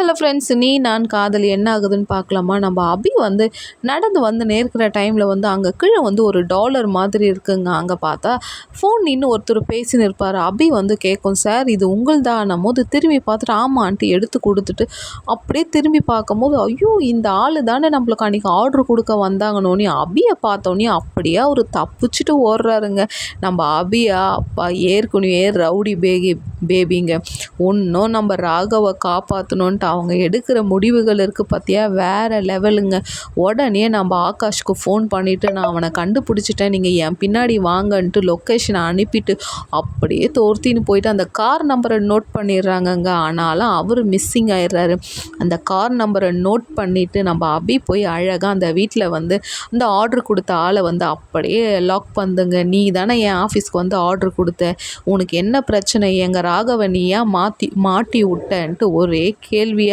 Hello friends, நீ நான் காதல் என்ன ஆகுதுன்னு பார்க்கலாமா? நம்ம அபி வந்து நடந்து வந்து நேர்க்கிற டைமில் வந்து அங்கே கீழே வந்து ஒரு டாலர் மாதிரி இருக்குங்க. அங்கே பார்த்தா ஃபோன் நின்று ஒருத்தர் பேசின்னு இருப்பார். அபி வந்து கேட்கும், சார் இது உங்கள்தான்னும் போது திரும்பி பார்த்துட்டு ஆமான்ட்டு எடுத்து கொடுத்துட்டு அப்படியே திரும்பி பார்க்கும்போது, ஐயோ இந்த ஆள் தானே நம்மளுக்கு அன்றைக்கி ஆர்டர் கொடுக்க வந்தாங்கன்னொன்னே அபியை பார்த்தோன்னே அப்படியே அவர் தப்பிச்சுட்டு ஓடுறாருங்க. நம்ம அபியா அப்பா ஏற்கனவே ரவுடி பேபிங்க. ஒன்றும் நம்ம ராகவை காப்பாற்றணுன்ட்டு அவங்க எடுக்கிற முடிவுகள் இருக்குது பார்த்தியா, வேறு லெவலுங்க. உடனே நம்ம ஆகாஷ்க்கு ஃபோன் பண்ணிவிட்டு நான் அவனை கண்டுபிடிச்சிட்டேன், நீங்கள் என் பின்னாடி வாங்கன்ட்டு லொக்கேஷனை அனுப்பிட்டு அப்படியே தோர்த்தின்னு போயிட்டு அந்த கார் நம்பரை நோட் பண்ணிடுறாங்கங்க. ஆனாலும் அவர் மிஸ்ஸிங் ஆயிடுறாரு. அந்த கார் நம்பரை நோட் பண்ணிவிட்டு நம்ம அபி போய் அழகாக அந்த வீட்டில் வந்து அந்த ஆர்டர் கொடுத்த ஆளை வந்து அப்படியே லாக் பண்ணுங்க. நீ தானே என் ஆஃபீஸ்க்கு வந்து ஆர்டர் கொடுத்த, உனக்கு என்ன பிரச்சனை, எங்கள் ராகவை நீ ஏன் மாட்டி விட்டன்ட்டு ஒரே கேள்வி